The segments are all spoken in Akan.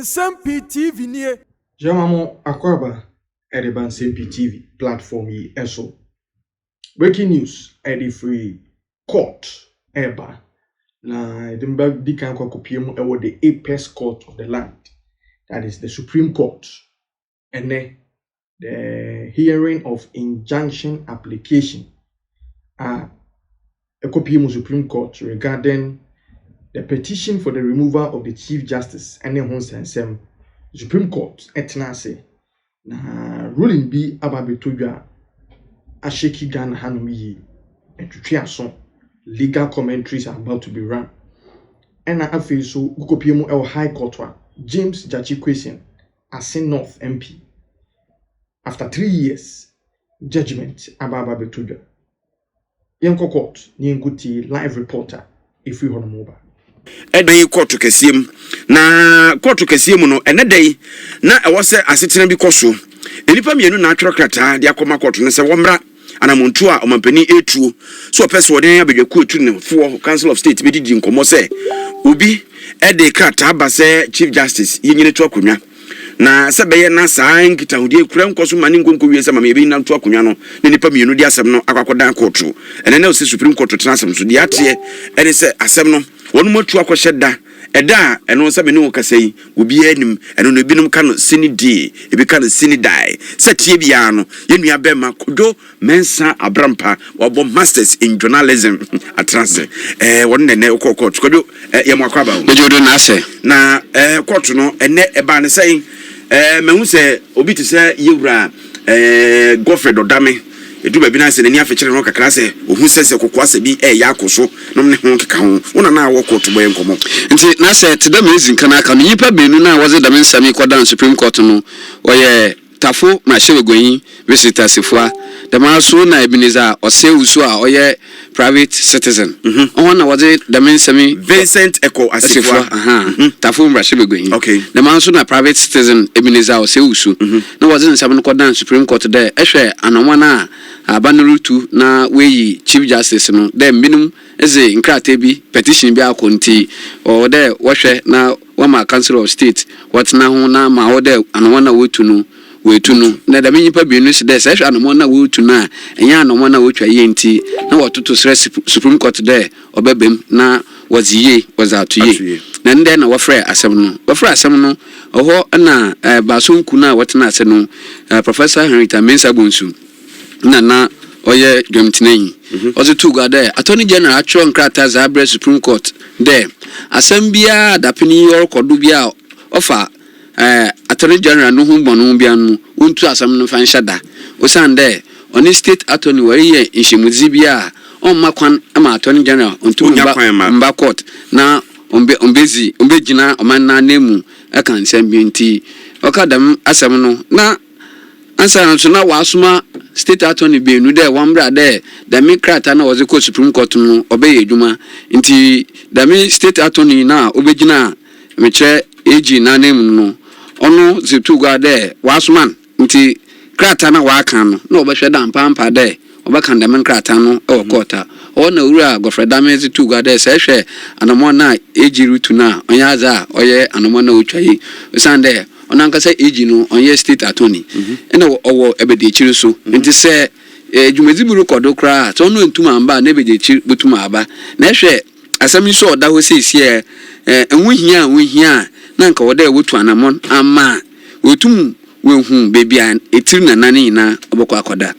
Nsem-Pii TV nie. Jamamo akwaba Ediban Nsem-Pii TV platform yi eso. Breaking news edi free court eba. Na edimba dikan kwa kopiemu ewo the apex court of the land. That is the Supreme Court. And then the hearing of injunction application. A kopiemu Supreme Court regarding the petition for the removal of the Chief Justice and then Nsem Supreme Court etnase na ruling bi ababetodwa asheki Ghana hanum yi etwetwe aso legal commentaries are about to be run and afei so gukopiemu el high court wa James Jachi question asin North MP after 3 years judgment ababetodwa yenko court ni nkuti live reporter if we hono mobile Edan court kesiem na court kesiem no enedai na ewose asetena bi koso enipa mienu na atwere krata de akoma court no se womra anamontu a omampani etuo so opese woden abedwaku etu ne fo council of state bedidi nkomo se obi ede krata abase chief justice yenyine to akonwa na sebeye na saa nkita hodi kura nkoso mane nkonko wie se mama ebe na to akonwa no ne nipa mienu di asem no akwakodan court ene na o se supreme court transam so di ate ene se asem no wonu matu akohyeda eda eno sabe ne wokasai obi anim eno no binum kan sini die ebi kan sini dai setie bia no yenua bema kodo mensa abrampa wabo masters in journalism atrase wonu ne court kodo yemo akwaba o jodo na ase na court no ene eba ne sei mehu se obi te se yewura Godfrey Odame edu ba bi na se ne afekere no kakra se ohun sese kokoase bi yakoso no ne ho keka ho wona na wo court boy nkomo nti na se tedam ezin kana aka no yipa benu na waze dam nsami kodan Supreme Court no oye tafo na hyewegoyin visitor sefua dama so na Ebenezer oseusu a oye private citizen na waze dam nsami Vincent Eko asefua tafo na hyewegoyin okay dama so na private citizen Ebenezer oseusu na waze nsami no kodan Supreme Court there ehwe anonwa na abanurutu na weyi chief justice no dem minimum eze nkrate bi petition bi akonti o de wohwe na wama council of state watna ho na ma o de anoma na wetu no na da menyipa bienu se de se hwe anoma na wetu na enya anoma na wotwa yenti na wototo sre Supreme Court de obebem na waziye wazatuye na nde na wafre asem no oho na basonku na watna ase no Professor Henry Tamensa Bonsu na oye dwemtinenyi ozo tuga de attorney general atro nkrata za Supreme Court de asambia dapeni yorkodo bia ofa attorney general no humbonu bia no untu asam no fanshada osande oni state attorney wariye inshemuzi bia on makwan ama attorney general untu mba court na ombejina omanna nemu aka Nsem-Pii nti okadam asam no na ansa so na wasuma state attorney benu de wambra de dami krata na waze ko Supreme Court no obeye adwuma nti dami state attorney na obegina mekire ag na name no ono zitugwa de wasuma nti krata na waka no na obehwe da mpampa de obeka dami krata no e court ona ura Godfrey Dame zitugwa de se hwe anamo na ag rutu na onyaza oye anamo na otwayi sande onankasa agi no onye state attorney ena owo ebede chiri so nti se dwumezi buru kodo kra so no ntuma amba na ebede chiri butuma aba na ehwe asami so oda ho sesie enwuhia na nka woda wotu anamon ama wotum wenhu bebia etiri na nane ina obokọ akoda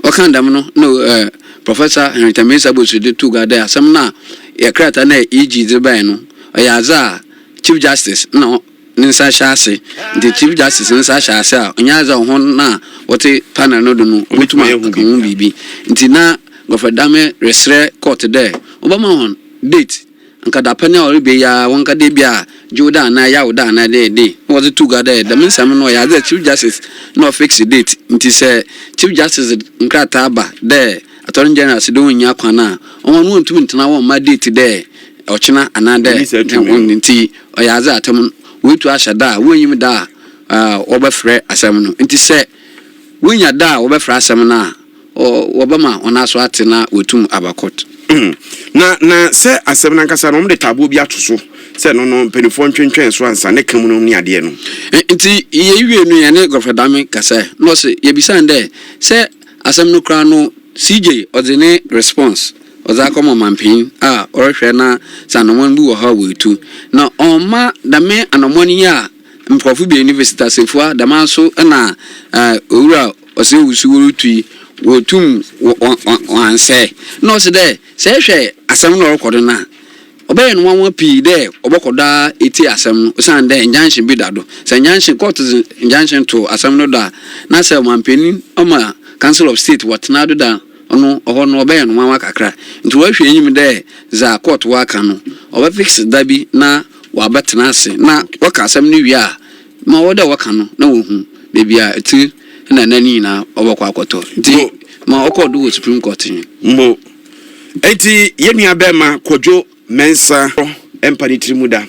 okandam no Professor Henry Tamensa Bonsu de tuga de asam na ya krata na agi zibai no oyaza Chief Justice no nsa shase the Chief Justice nsa shase a onyaza ho na wote panel no do no obetuma kan bibi nti na Godfrey Dame resre court there obama hon date nka da panel orebe ya wonka de bia joda na ya oda na de was it together there the nsam no ya the Chief Justice no fix the date nti se Chief Justice nkrata aba there attorney general se do nya kwana no ntumi ntena won ma date there ochina anade nti oyaza atam wetu ashada wonyim da obefre asem no nti se wonya da obefre asem na obama onaso ate na wetum abakot na se asem na nkasa no de tabo bi atoso se no penifo ntwentwen so ansa ne kam no ni ade no nti ye wie no ye ne gofredame kasa no se ye bisande se asem no kra no CJ ordinary response oza komo mampin orehwe na sanomon bi wo ha wetu na oma dame anomoni ya mprofu bi university sefua damanso na owura ose usuwuru tui wotum wanse no se de se hwe asem no rekodo na obeye no wanwa pi de obokoda eti asem no san de injunction bi dado se injunction court injunction to asem no da na se mampin oma council of state what na do da ono oho no obeye no wanwa kakra nti wa hwe enyim de za court waka no oba fix dabi na wabetena ase na waka asem no wi a ma woda waka no na wohu bebia eti na nani na obokwa akoto nti ma okodo wo supreme court mbo enti yenu abema kojo mensa empani trimuda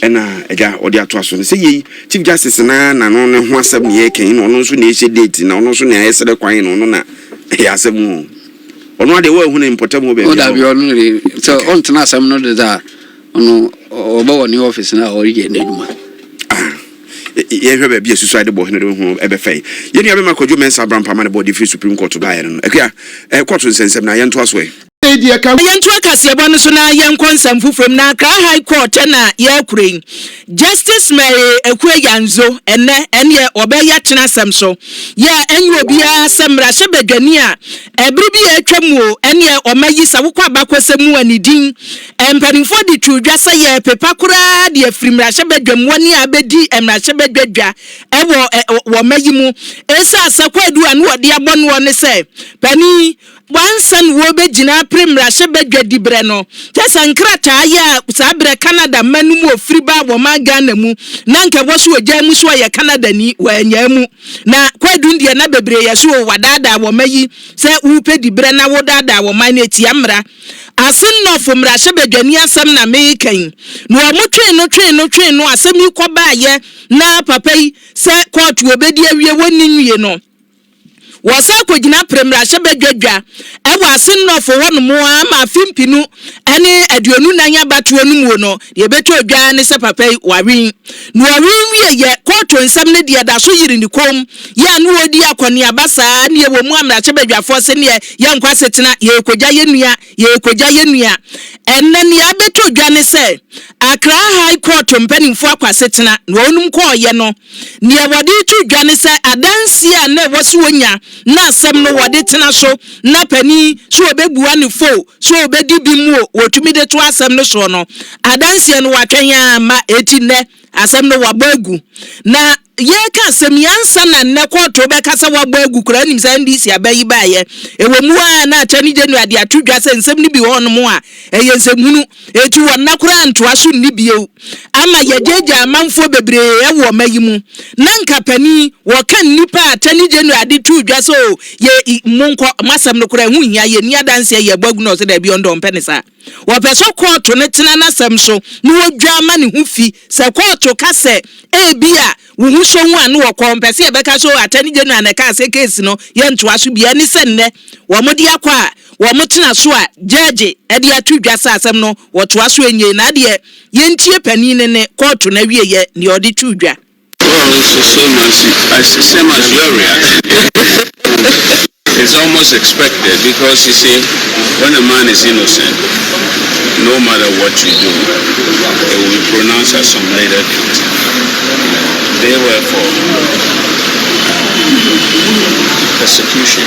ena eja odi ato aso ne se yi chief justice na no ne ho asem ye ken no no so na ehye date na no so na ayesere kwan no na ya asem ono ade wo hu na important mo be o da bi ono re so on tena asem no de da ono obawo ni office na o rige na duma ye hwebe bi esusu ade bo hene de hu ebe fei ye nua be makojo mensa brampa ma ne body free supreme court ba ye no ekua court nsensem na ye nto aso e yentu akasiebo no so na yenkonsam fufrem na Accra High Court na yakure Justice Mary Ekweyanzo ene obeya tena sam so ya enyo bia semra sebedwani a ebribi atwamu ene omayi sawokwa abakosemu anidin empanifo di twudwa se ye pepa kura de afrimra sebedwam wani abedi emra sebedwadwa wo mayi mu esa asakwadu anu ode abono ne se pani wansan wo begina primra sebedwa dibre no tesa nkrata ya sabre Canada manum ofriba wo magana mu na nka woso ogya mu so ye Canada ni wanya mu na kwadu ndie na bebre ya so wadada wo mayi se upe dibre na wodada wo man eti amra asin no fomra sebedwani asam na mekan no amutwe no asam ikoba ye na papai se court obedi awie woni nwie no wasa kogina premra sebedwadwa ewa asin no fo wono mo ama fimpinu ene aduonu nanya batuo no mu no de beto odwa ne se papai wawin no wawin ye court nsam ne de da so yiri ni kom ya no odi akoni abasa ne wo mu amra sebedwafo se ne ye nkwa setena ye kogya ye nua enne ne abeto odwa ne se Accra High Court mpanimfo akwasetena no onum ko ye no ne wodi tu odwa ne se adansi a na woso wonya na asem no wode tena so na pani so obebua ne fo so obedi bi mu wotumi de to asem no so no adanse no watwen ma eti ne asem no wabagu na ye ka asem yansa na ne koto be kasa wabagu kura nim sa ndi si abayi baaye ewo mu a na atani genu ade atudwa se nsem ni bi hono mu a eye nsem eti wonna kura ntoa so ni bio ama yejeja amanfo bebre ewo mayi mu na nka pani wo kan nipa atani genu ade tudwa so ye monko masem no kura hu nya ye ni adanse ye bagu no se da bi ondo mpenisa wo peso koto ne tena na sem so ni wodwa ma ne hu fi se koto kase ebia wo so hu anu wo kompese e beka so atani genu aneka se case no ye ntoa so bia ni se nne wo modi akwa wo motena so a judge e de atudwa sa asem no wo toa so enye na de ye ntie pani ne koto na wie ye ni odi tudwa. Well, it's the same as your reaction. It's almost expected because you see, when a man is innocent, no matter what you do, it will be pronounced as some later guilty. They were for persecution.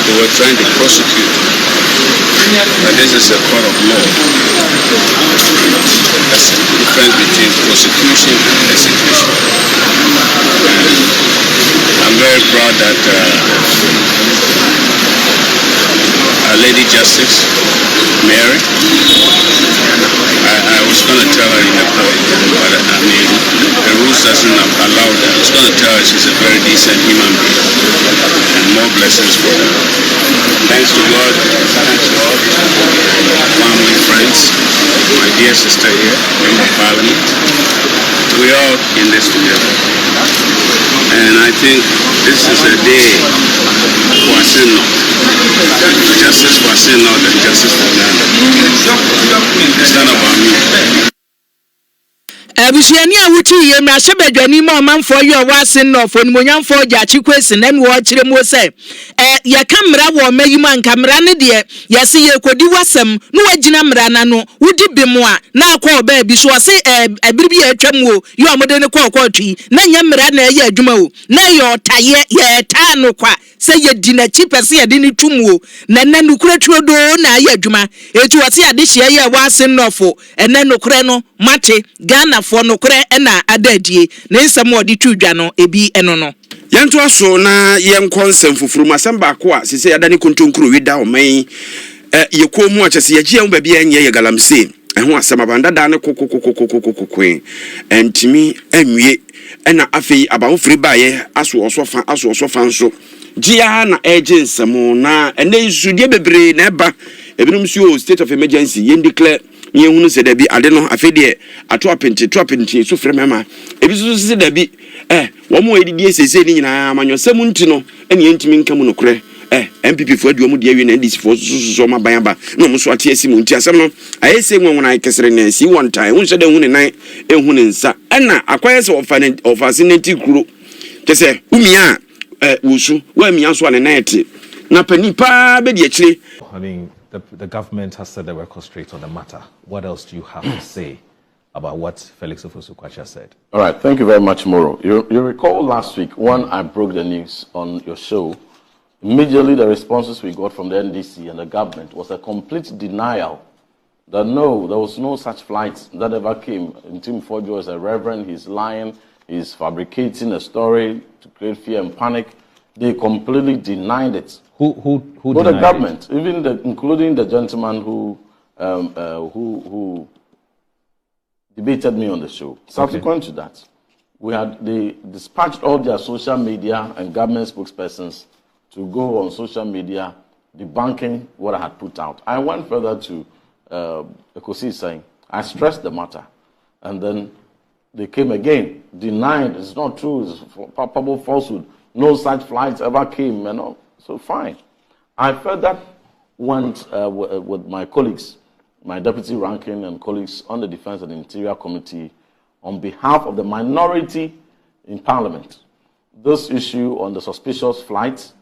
They were trying to prosecute. But this is a court of law. That's the difference between prosecution and execution. And I'm very proud that Our Lady Justice, Mary, I was going to tell her in the court, but I mean, the rules doesn't allow that. I was going to tell her she's a very decent human being, and more blessings for her. Thanks to God, thanks to all family, friends, my dear sister here, Member of Parliament. We all in this together. And I think this is a day for Asino. Justice for Asino and justice for Ghana. It's not about me. Abusuani a wuti ye mra hyebadwani ma omanfo ye owase nnofo nimonyamfo gyachi kwesi na wo kire mo se ye kamera wo mayim anka mra ne de ye se ye kodi wasam no wagina mra na no wudi bimo a na akọ oba bi so se abiribi ye atwam wo ye omode ne kọ twi na nya mra na ye adwuma wo na ye otaye ye ta no kwa se ye di na chi pese ye di ni twumo na nukure twodo na ye adwuma etu wase ade hye ye wase nnofo ene nukure no mate Ghana for nokre na adadie ne nsem odi twudwa no ebi eno no yento aso na yenkon nsem fufuru masem ba ko a sese yadane kontonkuru wida oman yekomu a chese yagye am ba bia nye ye galamse ho asem abanda da ne kokokokokokokokwen entimi anwie na afei abawofri baye aso osofa nso gia na eje nsem na ene isudie bebre na eba ebinum si state of emergency yen declare ye hunu se da bi ade no afede ato apenti so frɛ mema ebi so se da bi wo mo edidi esese ni nyina amanyosam nti no ene yentimi nka mu no korɛ MPP fo aduo mu de awie na NDC fo so ma ban ba no mo so ate asi mu nti asɛm no ayese nwanwona ikesere na si one time hun se da hunu nan ehunu nsa ɛna akwaye se ofa senati kuro kese umia wusu wa mia so ane na ete na pani pa be de akire. I mean, the government has said they were concentrate on the matter. What else do you have to say about what Felix Ofosu-Kwakye said? All right, thank you very much, Moro. You recall last week when I broke the news on your show, immediately the responses we got from the NDC and the government was a complete denial that no, there was no such flight that ever came. Nsem-Pii was a reverend, he's lying, he's fabricating a story to create fear and panic. They completely denied it. Who denied the government, it? Even including the gentleman who debated me on the show. Subsequent to that, they dispatched all their social media and government spokespersons to go on social media debunking what I had put out. I went further to Ekosi saying, I stressed the matter, and then they came again, denying it's not true, it's palpable falsehood. No such flights ever came, you know. So fine. I further went with my colleagues, my deputy ranking and colleagues on the Defense and Interior Committee on behalf of the minority in Parliament. This issue on the suspicious flights,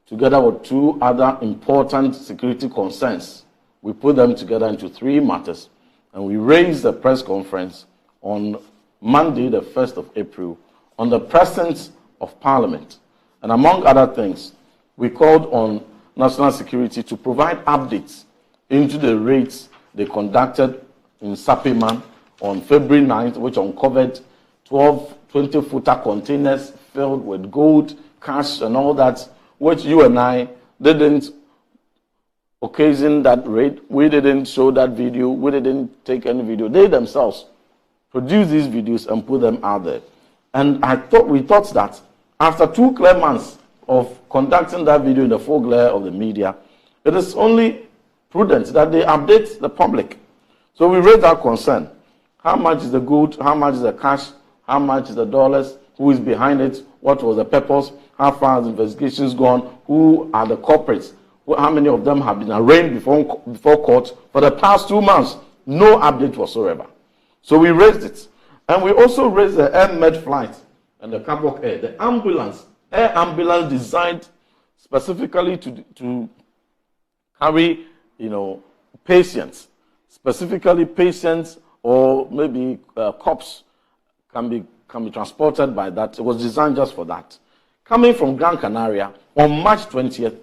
together with two other important security concerns, we put them together into three matters, and we raised a press conference on Monday, the 1st of April, on the presence of Parliament. And among other things, we called on national security to provide updates into the raids they conducted in Sapiman on February 9th, which uncovered 12 20-footer containers filled with gold, cash, and all that, which you and I didn't occasion that raid. We didn't show that video. We didn't take any video. They themselves produced these videos and put them out there. And we thought that after 2 clear months of conducting that video in the full glare of the media, it is only prudent that they update the public. So we raised our concern. How much is the gold? How much is the cash? How much is the dollars? Who is behind it? What was the purpose? How far has the investigations gone? Who are the culprits? How many of them have been arraigned before court for the past 2 months? No update whatsoever. So we raised it. And we also raised the Air Med flight and the Kabok Air, the air ambulance designed specifically to carry, patients, specifically patients or maybe cops can be transported by that. It was designed just for that. Coming from Gran Canaria on March 20th,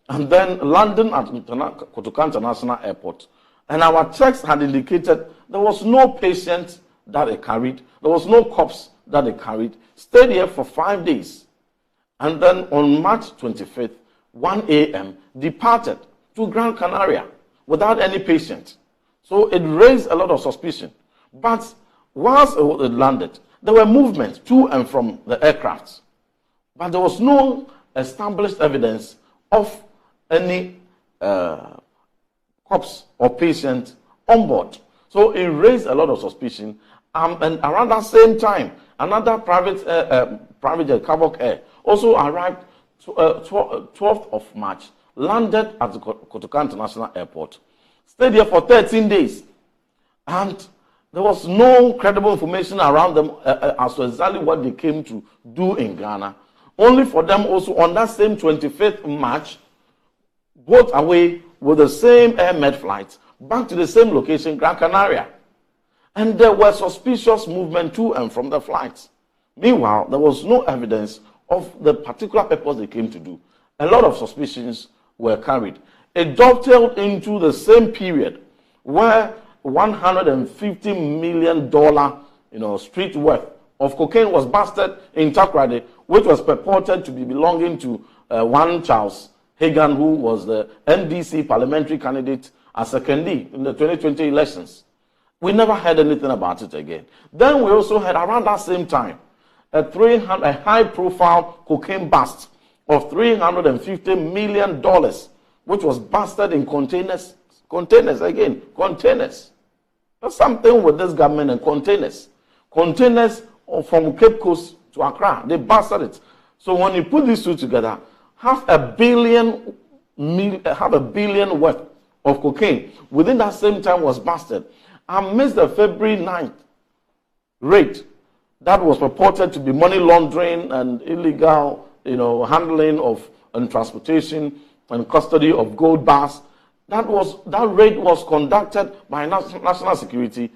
and then landing at Kotoka International Airport. And our checks had indicated there was no patient that they carried, there was no cops that they carried, stayed here for 5 days. And then on March 25th, 1 a.m., departed to Gran Canaria without any patient. So it raised a lot of suspicion. But once it landed, there were movements to and from the aircraft. But there was no established evidence of any cops or patients on board. So it raised a lot of suspicion. And around that same time, another private private jet, Kavok Air, also arrived 12th of March, landed at the Kotoka International Airport, stayed here for 13 days, and there was no credible information around them as to exactly what they came to do in Ghana. Only for them also on that same 25th March, both away with the same Air Med flights back to the same location, Gran Canaria. And there was suspicious movement to and from the flights. Meanwhile, there was no evidence of the particular purpose they came to do. A lot of suspicions were carried. It dovetailed into the same period where $150 million, street worth of cocaine was busted in Takoradi, which was purported to be belonging to one Charles Hagan, who was the NDC parliamentary candidate as secondee in the 2020 elections. We never heard anything about it again. Then we also had around that same time a high-profile cocaine bust of $350 million, which was busted in containers. Containers. There's something with this government and containers. Containers from Cape Coast to Accra, they busted it. So when you put these two together, half a billion worth of cocaine within that same time was busted. Amidst the February 9th raid that was purported to be money laundering and illegal, handling of and transportation and custody of gold bars, that raid was conducted by national security,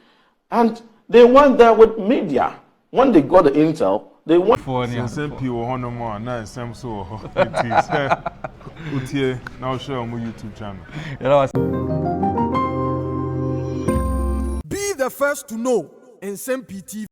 and they went there with media. When they got the intel, they went for Nsem-Pii no more na Nsem so utie now share on my YouTube channel. Be the first to know Nsem-Pii TV.